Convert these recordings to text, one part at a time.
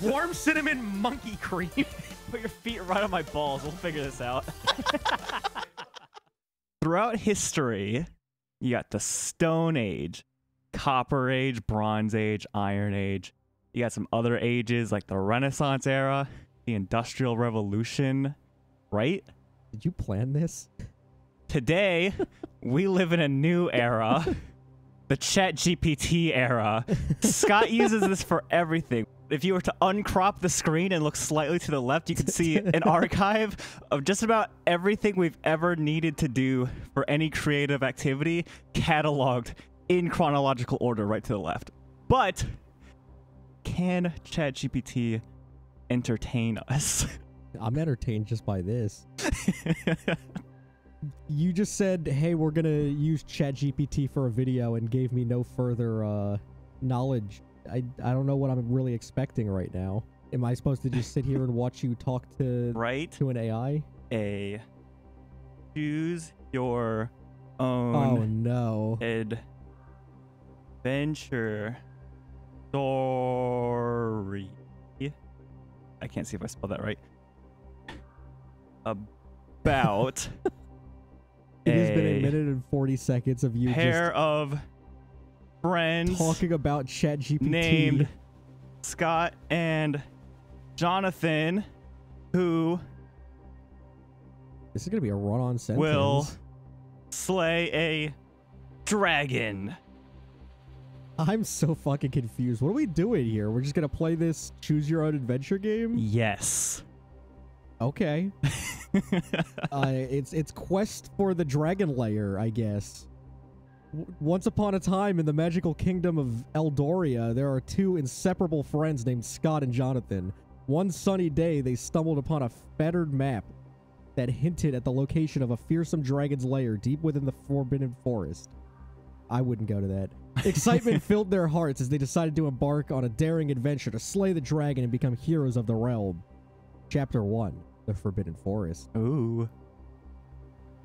Warm cinnamon monkey cream. Put your feet right on my balls. We'll figure this out. Throughout history, you got the Stone Age, Copper Age, Bronze Age, Iron Age. You got some other ages like the Renaissance era, the Industrial Revolution, right? Did you plan this? Today, we live in a new era, the ChatGPT era. Scott uses this for everything. If you were to uncrop the screen and look slightly to the left, you can see an archive of just about everything we've ever needed to do for any creative activity, cataloged in chronological order right to the left. But can ChatGPT entertain us? I'm entertained just by this. You just said, hey, we're going to use ChatGPT for a video and gave me no further knowledge. I don't know what I'm really expecting right now. Am I supposed to just sit here and watch you talk to an AI? Choose your own adventure story. I can't see if I spelled that right. About it has been a minute and 40 seconds of you pair of friends talking about ChatGPT named Scott and Jonathan, who this is gonna be a run-on sentence. Will slay a dragon. I'm so fucking confused. What are we doing here? We're just gonna play this choose your own adventure game? Yes. Okay. It's quest for the dragon lair, I guess. Once upon a time in the magical kingdom of Eldoria, there are two inseparable friends named Scott and Jonathan. One sunny day, they stumbled upon a fettered map that hinted at the location of a fearsome dragon's lair deep within the Forbidden Forest. I wouldn't go to that. Excitement filled their hearts as they decided to embark on a daring adventure to slay the dragon and become heroes of the realm. Chapter 1, The Forbidden Forest. Ooh.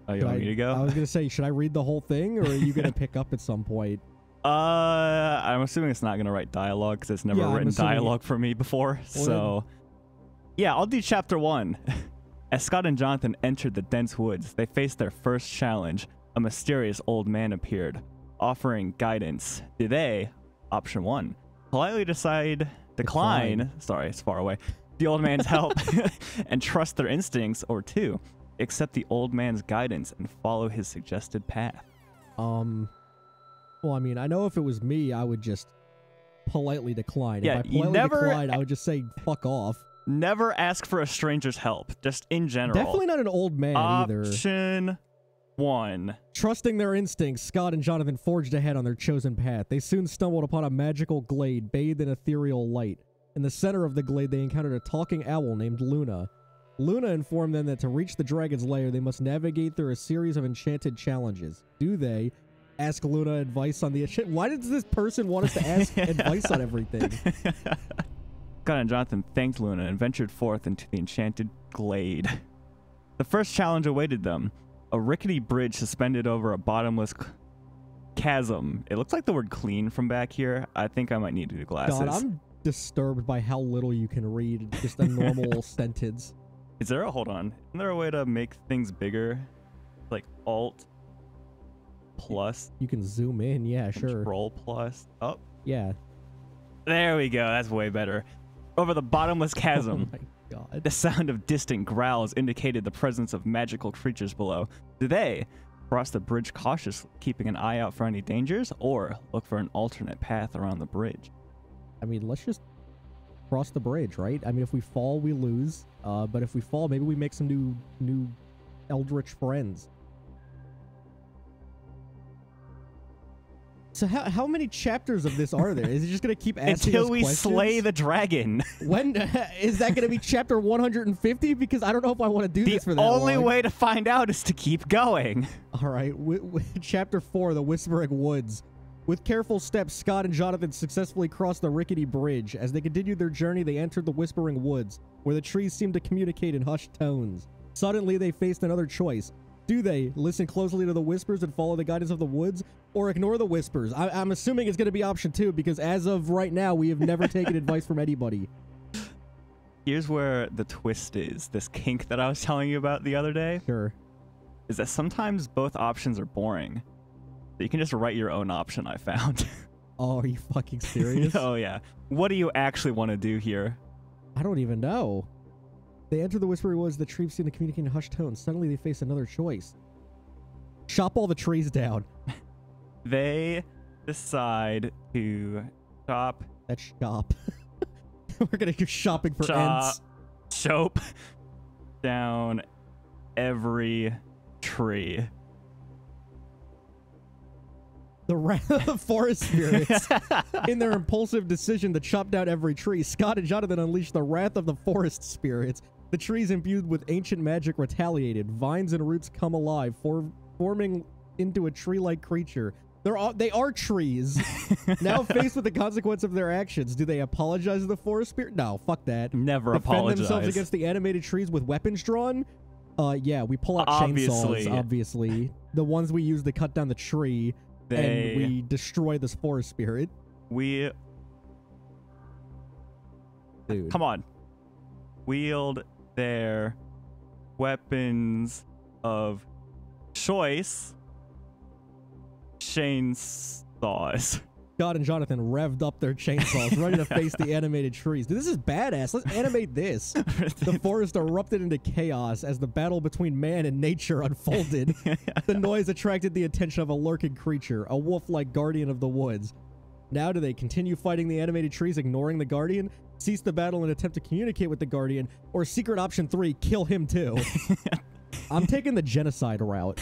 Oh, you want me to go? I was going to say, should I read the whole thing, or are you going to pick up at some point? I'm assuming it's not going to write dialogue, because it's never written dialogue for me before. Well, so, yeah, I'll do Chapter 1. As Scott and Jonathan entered the dense woods, they faced their first challenge. A mysterious old man appeared, offering guidance. Do they, option 1, politely decline, sorry, it's far away, the old man's help and trust their instincts, or 2, accept the old man's guidance and follow his suggested path? Well, I mean, I know if it was me, I would just politely decline. Yeah, if I politely decline, I would just say, fuck off. Never ask for a stranger's help, just in general. Definitely not an old man either. Option 1. Trusting their instincts, Scott and Jonathan forged ahead on their chosen path. They soon stumbled upon a magical glade bathed in ethereal light. In the center of the glade, they encountered a talking owl named Luna. Luna informed them that to reach the dragon's lair, they must navigate through a series of enchanted challenges. Do they? Ask Luna advice on the... Why does this person want us to ask advice on everything? Scott and Jonathan thanked Luna and ventured forth into the enchanted glade. The first challenge awaited them. A rickety bridge suspended over a bottomless chasm. It looks like the word clean from back here. I think I might need new glasses. God, I'm disturbed by how little you can read just a normal sentence. Is there a... Hold on. Isn't there a way to make things bigger? Like Alt plus? You can zoom in. Yeah, sure. Control plus. Oh. Yeah. There we go. That's way better. Over the bottomless chasm. Oh my God. The sound of distant growls indicated the presence of magical creatures below. Do they cross the bridge cautiously, keeping an eye out for any dangers, or look for an alternate path around the bridge? I mean, let's just cross the bridge, right? I mean, if we fall, we lose. But if we fall, maybe we make some new eldritch friends. So how many chapters of this are there? Is it just going to keep asking until us we questions? slay the dragon? When is that going to be chapter 150? Because I don't know if I want to do this for that long. The only way to find out is to keep going. All right. Chapter 4, The Whispering Woods. With careful steps, Scott and Jonathan successfully crossed the rickety bridge. As they continued their journey, they entered the Whispering Woods, where the trees seemed to communicate in hushed tones. Suddenly, they faced another choice. Do they listen closely to the whispers and follow the guidance of the woods, or ignore the whispers? I'm assuming it's going to be option 2, because as of right now, we have never taken advice from anybody. here's where the twist is. This kink that I was telling you about the other day. Sure. Is that sometimes both options are boring. So you can just write your own option, I found. Oh, are you fucking serious? Oh, yeah. What do you actually want to do here? I don't even know. They enter the Whispery Woods. The trees seem to communicate in hushed tones. Suddenly, they face another choice. Chop all the trees down. They decide to chop. That's shop. We're going to do shopping for ends. Chop down every tree. The wrath of the forest spirits. In their impulsive decision to chop down every tree, Scott and Jonathan unleashed the wrath of the forest spirits. The trees imbued with ancient magic retaliated. Vines and roots come alive, forming into a tree-like creature. They are trees. Now faced with the consequence of their actions, do they apologize to the forest spirit? No, fuck that. Never Defend apologize. themselves against the animated trees with weapons drawn? Yeah, we pull out chainsaws, obviously. The ones we use to cut down the tree, and we destroy this forest spirit. Dude. Come on. Wield their weapons of choice. Chainsaws. Scott and Jonathan revved up their chainsaws, ready to face the animated trees. Dude, this is badass. Let's animate this. The forest erupted into chaos as the battle between man and nature unfolded. The noise attracted the attention of a lurking creature, a wolf-like guardian of the woods. Now do they continue fighting the animated trees, ignoring the guardian, cease the battle and attempt to communicate with the guardian, or secret option 3, kill him too? I'm taking the genocide route.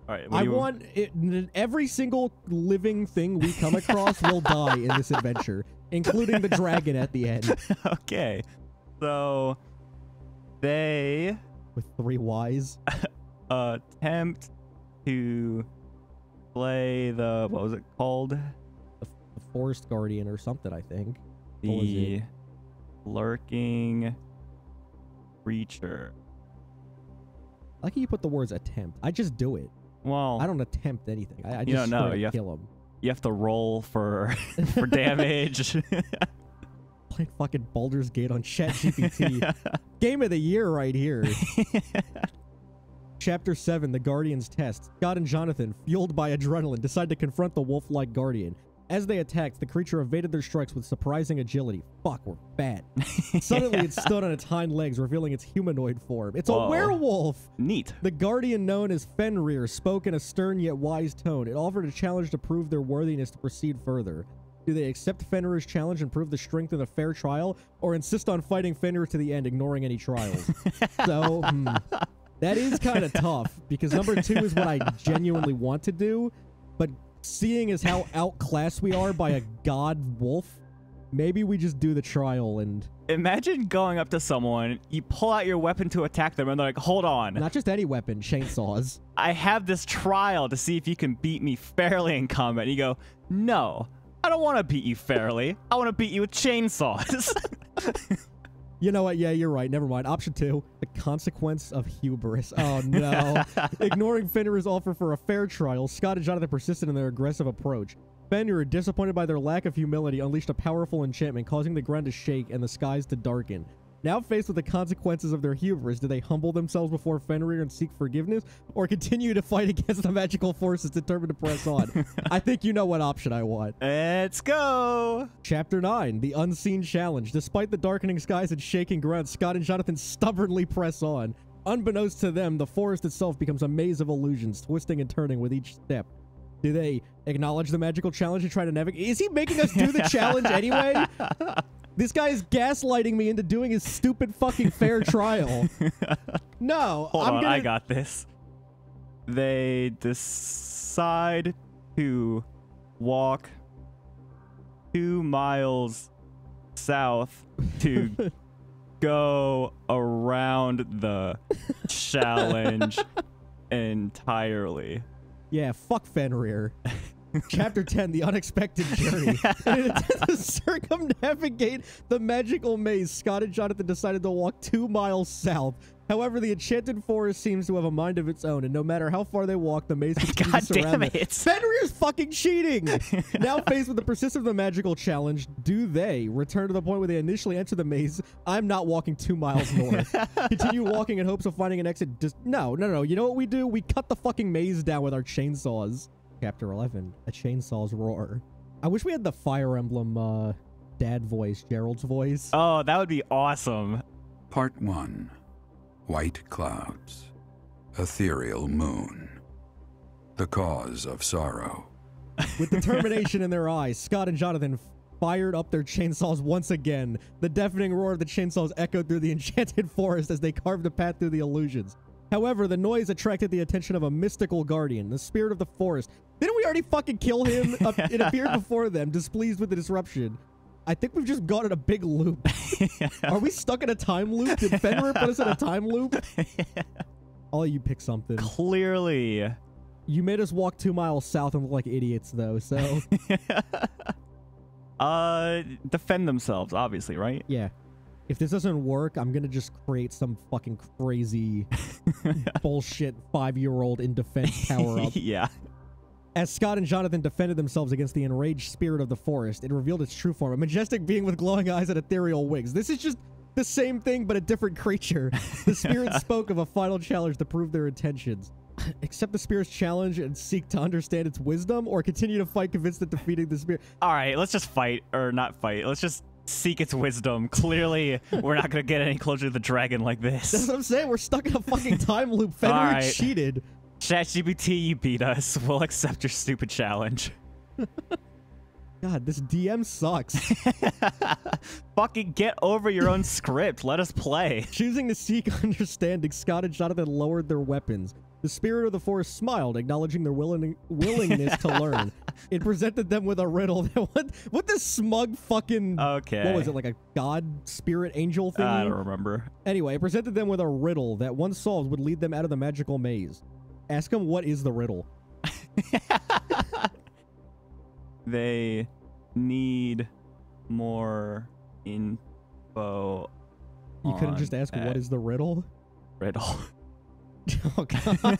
All right, I want it, every single living thing we come across will die in this adventure, including the dragon at the end. Okay. So they with 3 Ys attempt to play the, what was it called? The forest guardian or something, I think. The lurking creature. I like how you put the words attempt. I just do it. Well, I don't attempt anything. I you just don't know. You kill him. You have to roll for for damage. Playing fucking Baldur's Gate on ChatGPT. Game of the year right here. Chapter 7, The Guardian's Test. Scott and Jonathan, fueled by adrenaline, decide to confront the wolf-like guardian. As they attacked, the creature evaded their strikes with surprising agility. Fuck, we're fat. Suddenly, it stood on its hind legs, revealing its humanoid form. It's a werewolf! Neat. The guardian, known as Fenrir, spoke in a stern yet wise tone. It offered a challenge to prove their worthiness to proceed further. Do they accept Fenrir's challenge and prove the strength in a fair trial, or insist on fighting Fenrir to the end, ignoring any trials? So, that is kind of tough, because number 2 is what I genuinely want to do, but seeing as how outclassed we are by a god wolf, maybe we just do the trial and... Imagine going up to someone, you pull out your weapon to attack them, and they're like, hold on. Not just any weapon, chainsaws. I have this trial to see if you can beat me fairly in combat. And you go, no, I don't want to beat you fairly. I want to beat you with chainsaws. You know what? Yeah, you're right. Never mind. Option 2, the consequence of hubris. Oh, no. Ignoring Fenrir's offer for a fair trial, Scott and Jonathan persisted in their aggressive approach. Fenrir, disappointed by their lack of humility, unleashed a powerful enchantment, causing the ground to shake and the skies to darken. Now faced with the consequences of their hubris, do they humble themselves before Fenrir and seek forgiveness, or continue to fight against the magical forces determined to press on? I think you know what option I want. Let's go! Chapter 9, The Unseen Challenge. Despite the darkening skies and shaking ground, Scott and Jonathan stubbornly press on. Unbeknownst to them, the forest itself becomes a maze of illusions, twisting and turning with each step. Do they acknowledge the magical challenge and try to navigate? Is he making us do the challenge anyway? This guy is gaslighting me into doing his stupid fucking fair trial. No, Hold on, I got this. They decide to walk 2 miles south to go around the challenge entirely. Yeah, fuck Fenrir. Chapter 10, The Unexpected Journey. In an attempt to circumnavigate the magical maze, Scott and Jonathan decided to walk 2 miles south. However, the enchanted forest seems to have a mind of its own, and no matter how far they walk, the maze continues to surround them. Fenrir's fucking cheating! Now faced with the persistence of the magical challenge, do they return to the point where they initially enter the maze? I'm not walking 2 miles north. Continue walking in hopes of finding an exit. No. You know what we do? We cut the fucking maze down with our chainsaws. Chapter 11, A Chainsaw's Roar. I wish we had the Fire Emblem dad voice, Gerald's voice. Oh, that would be awesome. Part 1. White clouds. Ethereal moon. The cause of sorrow. With determination in their eyes, Scott and Jonathan fired up their chainsaws once again. The deafening roar of the chainsaws echoed through the enchanted forest as they carved a path through the illusions. However, the noise attracted the attention of a mystical guardian, the spirit of the forest. Didn't we already fucking kill him? It appeared before them, displeased with the disruption. I think we've just gone in a big loop. Are we stuck in a time loop? Did Fenrir put us in a time loop? I'll let you pick something. Clearly. You made us walk 2 miles south and look like idiots, though, so... Defend themselves, obviously, right? Yeah. If this doesn't work, I'm gonna just create some fucking crazy bullshit 5-year-old in defense power-up. Yeah. As Scott and Jonathan defended themselves against the enraged spirit of the forest, it revealed its true form, a majestic being with glowing eyes and ethereal wings. This is just the same thing, but a different creature. The spirit spoke of a final challenge to prove their intentions. Accept the spirit's challenge and seek to understand its wisdom, or continue to fight convinced that defeating the spirit... All right, let's just fight, or not fight. Let's just seek its wisdom. Clearly, we're not going to get any closer to the dragon like this. That's what I'm saying. We're stuck in a fucking time loop. Fenrir cheated. ChatGPT, you beat us. We'll accept your stupid challenge. God, this DM sucks. Fucking get over your own script. Let us play. Choosing to seek understanding, Scott and Jonathan lowered their weapons. The spirit of the forest smiled, acknowledging their willingness to learn. It presented them with a riddle. What this smug fucking... Okay. What was it, like a god spirit angel thing? I don't remember. Anyway, it presented them with a riddle that once solved would lead them out of the magical maze. Ask them what is the riddle. They need more info. You couldn't just ask what is the riddle? Riddle. Oh, God.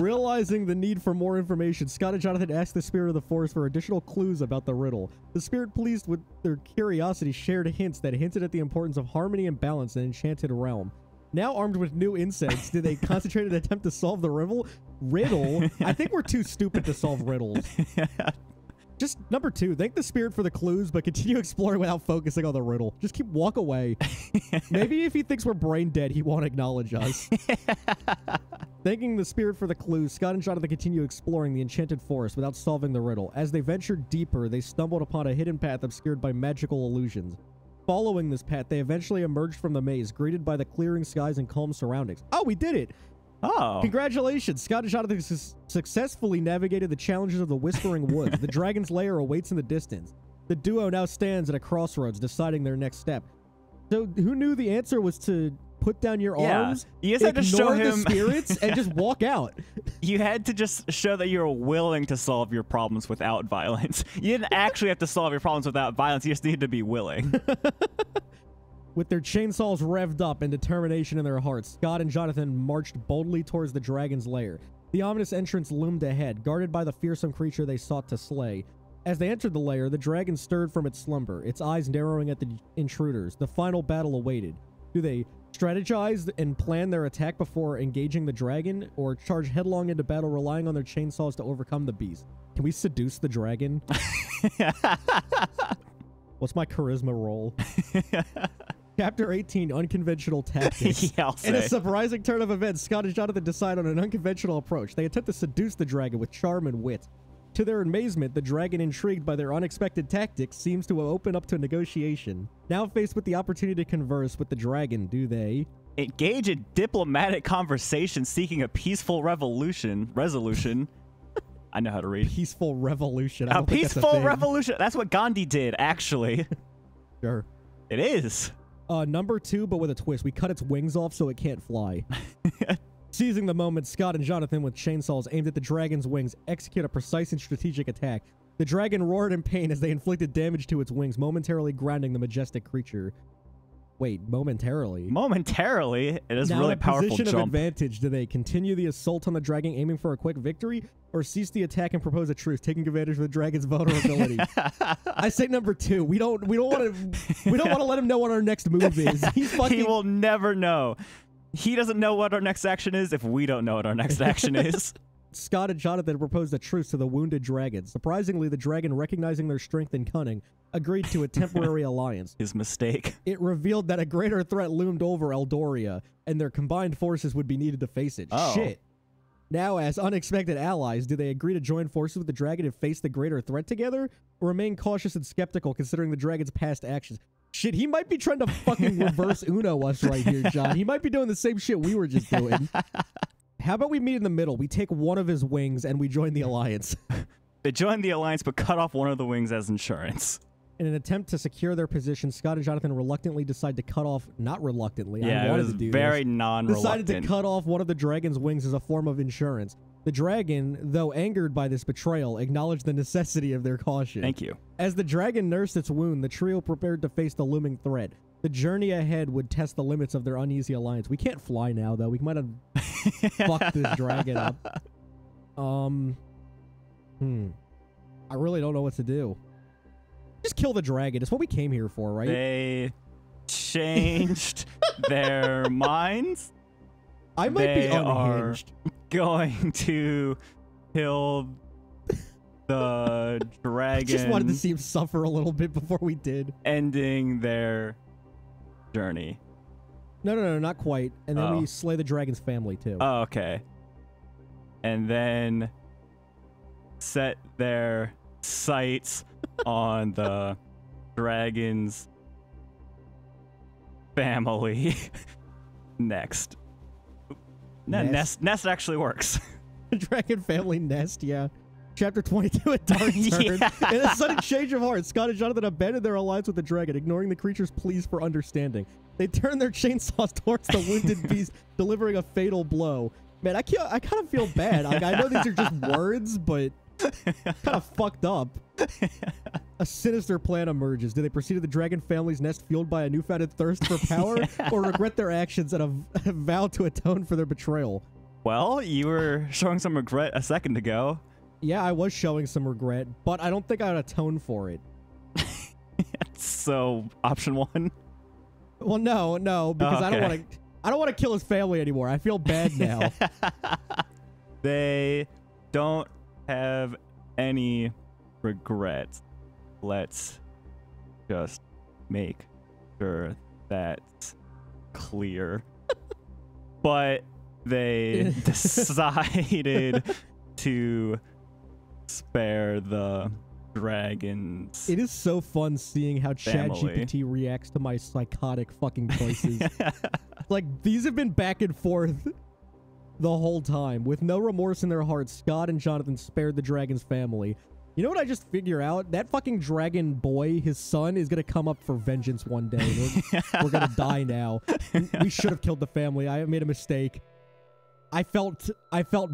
Realizing the need for more information, Scott and Jonathan asked the spirit of the forest for additional clues about the riddle. The spirit, pleased with their curiosity, shared hints that hinted at the importance of harmony and balance in an enchanted realm. Now armed with new insights, did they concentrate and attempt to solve the riddle? I think we're too stupid to solve riddles. Just number 2, thank the spirit for the clues, but continue exploring without focusing on the riddle. Just walk away. Maybe if he thinks we're brain dead, he won't acknowledge us. Thanking the spirit for the clues, Scott and Jonathan continue exploring the enchanted forest without solving the riddle. As they ventured deeper, they stumbled upon a hidden path obscured by magical illusions. Following this path, they eventually emerged from the maze, greeted by the clearing skies and calm surroundings. Oh, we did it! Oh. Congratulations! Scott and Jonathan successfully navigated the challenges of the Whispering Woods. The dragon's lair awaits in the distance. The duo now stands at a crossroads, deciding their next step. So, who knew the answer was to put down your arms, you just had to show him the spirits, and just walk out? You had to just show that you're willing to solve your problems without violence. You didn't actually have to solve your problems without violence. You just needed to be willing. With their chainsaws revved up and determination in their hearts, Scott and Jonathan marched boldly towards the dragon's lair. The ominous entrance loomed ahead, guarded by the fearsome creature they sought to slay. As they entered the lair, the dragon stirred from its slumber, its eyes narrowing at the intruders. The final battle awaited. Do they strategize and plan their attack before engaging the dragon, or charge headlong into battle relying on their chainsaws to overcome the beast? Can we seduce the dragon? What's my charisma roll? Chapter 18, Unconventional Tactics. Yeah, In a surprising turn of events, Scott and Jonathan decide on an unconventional approach. They attempt to seduce the dragon with charm and wit. To their amazement, the dragon, intrigued by their unexpected tactics, seems to open up to negotiation. Now faced with the opportunity to converse with the dragon, do they... engage in diplomatic conversation seeking a peaceful resolution. I know how to read. Peaceful revolution. A peaceful revolution. That's what Gandhi did, actually. Sure. It is. Number 2, but with a twist. We cut its wings off so it can't fly. Seizing the moment, Scott and Jonathan with chainsaws aimed at the dragon's wings execute a precise and strategic attack. The dragon roared in pain as they inflicted damage to its wings, momentarily grounding the majestic creature. Wait, momentarily? Momentarily? It is now really in a powerful position jump. of advantage, do they continue the assault on the dragon, aiming for a quick victory, or cease the attack and propose a truce, taking advantage of the dragon's vulnerability? I say number 2. We don't want to let him know what our next move is. He will never know. He doesn't know what our next action is if we don't know what our next action is. Scott and Jonathan proposed a truce to the wounded dragon. Surprisingly, the dragon, recognizing their strength and cunning, agreed to a temporary alliance. His mistake. It revealed that a greater threat loomed over Eldoria, and their combined forces would be needed to face it. Oh. Shit. Now, as unexpected allies, do they agree to join forces with the dragon and face the greater threat together, or remain cautious and skeptical considering the dragon's past actions? Shit, he might be trying to fucking reverse Uno us right here, John. He might be doing the same shit we were just doing. How about we meet in the middle? We take one of his wings and we join the alliance. They join the alliance but cut off one of the wings as insurance. In an attempt to secure their position, Scott and Jonathan reluctantly decide to cut off, not reluctantly, Yeah, I wanted it was to do very this, non-reluctant. decided to cut off one of the dragon's wings as a form of insurance. The dragon, though angered by this betrayal, acknowledged the necessity of their caution. Thank you. As the dragon nursed its wound, the trio prepared to face the looming threat. The journey ahead would test the limits of their uneasy alliance. We can't fly now, though. We might have fucked this dragon up. I really don't know what to do. Just kill the dragon. It's what we came here for, right? They changed their minds. I might be unhinged. Going to kill the dragon. I just wanted to see him suffer a little bit before we did. Ending their journey. No, not quite. And then we slay the dragon's family, too. Oh, okay. And then set their sights on the dragon's family. Next. Nest actually works. Dragon family nest, yeah. Chapter 22, a dark turn. Yeah. In a sudden change of heart, Scott and Jonathan abandoned their alliance with the dragon, ignoring the creature's pleas for understanding. They turned their chainsaws towards the wounded beast, delivering a fatal blow. Man, I kind of feel bad. Like, I know these are just words, but kind of fucked up. A sinister plan emerges. Do they proceed to the dragon family's nest fueled by a newfound thirst for power, or regret their actions and vow to atone for their betrayal? Well, you were showing some regret a second ago. Yeah, I was showing some regret, but I don't think I'd atone for it. So, option 1? Well, no, because Okay. I don't want to kill his family anymore. I feel bad now. They don't have any regrets. Let's just make sure that's clear. But they decided to spare the dragons. It is so fun seeing how Family. ChatGPT reacts to my psychotic fucking choices. Like, these have been back and forth the whole time. With no remorse in their hearts, Scott and Jonathan spared the dragon's family. You know what I just figure out? That fucking dragon boy, his son, is gonna come up for vengeance one day. We're gonna die now. We should have killed the family. I made a mistake. I felt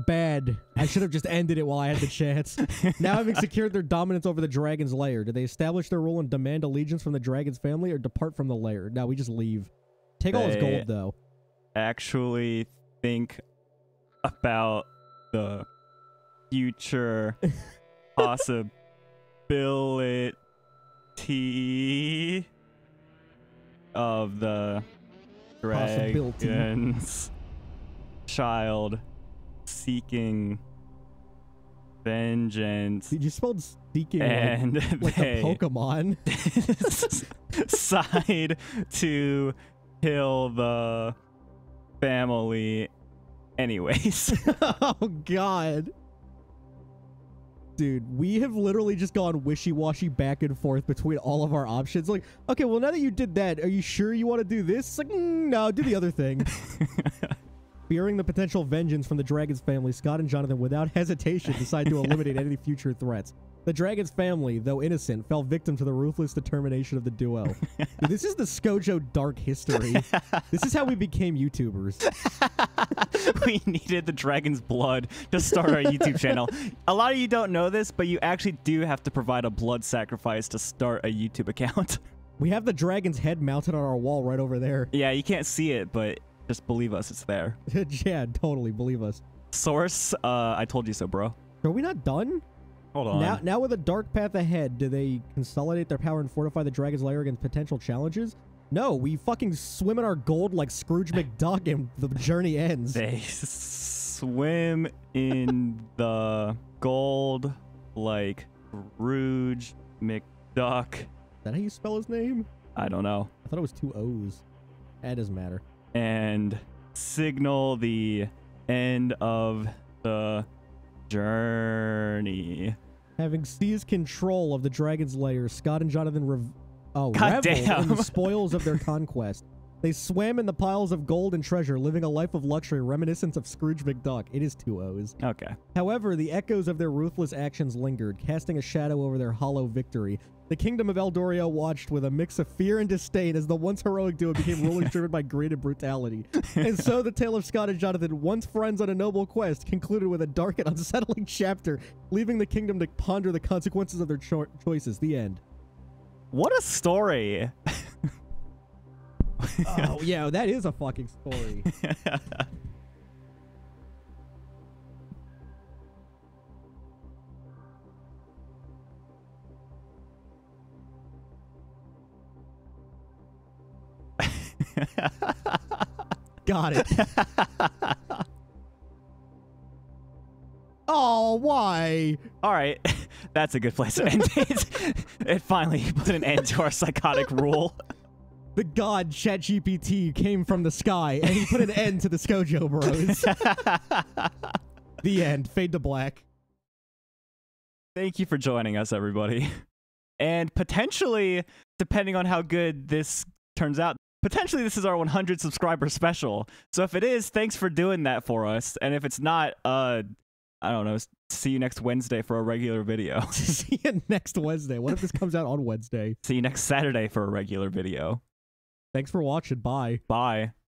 bad. I should have just ended it while I had the chance. Now, having secured their dominance over the dragon's lair, do they establish their role and demand allegiance from the dragon's family, or depart from the lair? No, we just leave. Take all his gold, though. Actually think about the future possibility of the dragon's child seeking vengeance. You spelled seeking And like they a Pokemon. decide to kill the family anyways. Oh, God. Dude, we have literally just gone wishy-washy back and forth between all of our options. Like, okay, well, now that you did that, are you sure you want to do this? It's like, no, do the other thing. Fearing the potential vengeance from the dragon's family, Scott and Jonathan, without hesitation, decide to eliminate any future threats. The dragon's family, though innocent, fell victim to the ruthless determination of the duo. Dude, this is the Skojo dark history. This is how we became YouTubers. We needed the dragon's blood to start our YouTube channel. A lot of you don't know this, but you actually do have to provide a blood sacrifice to start a YouTube account. We have the dragon's head mounted on our wall right over there. Yeah, you can't see it, but just believe us, it's there. Yeah, totally, believe us. Source, I told you so, bro. Are we not done? Hold on. Now with a dark path ahead, do they consolidate their power and fortify the dragon's lair against potential challenges? No, we fucking swim in our gold like Scrooge McDuck and the journey ends. They swim in the gold like Scrooge McDuck. Is that how you spell his name? I don't know. I thought it was 2 O's. That doesn't matter. And signal the end of the journey. Having seized control of the dragon's lair, Scott and Jonathan reveled damn. in the spoils of their conquest. They swam in the piles of gold and treasure, living a life of luxury reminiscent of Scrooge McDuck. It is 2 O's. Okay. However, the echoes of their ruthless actions lingered, casting a shadow over their hollow victory. The kingdom of Eldoria watched with a mix of fear and disdain as the once heroic duo became rulers driven by greed and brutality. And so the tale of Scott and Jonathan, once friends on a noble quest, concluded with a dark and unsettling chapter, leaving the kingdom to ponder the consequences of their choices. The end. What a story. Oh, yeah, that is a fucking story. Got it. Oh, why? All right. That's a good place to end it. It finally put an end to our psychotic rule. The god ChatGPT came from the sky, and he put an end to the Skojo Bros. The end. Fade to black. Thank you for joining us, everybody. And potentially, depending on how good this turns out, potentially this is our 100 subscriber special. So if it is, thanks for doing that for us. And if it's not, I don't know, see you next Wednesday for a regular video. See you next Wednesday. What if this comes out on Wednesday? See you next Saturday for a regular video. Thanks for watching. Bye. Bye.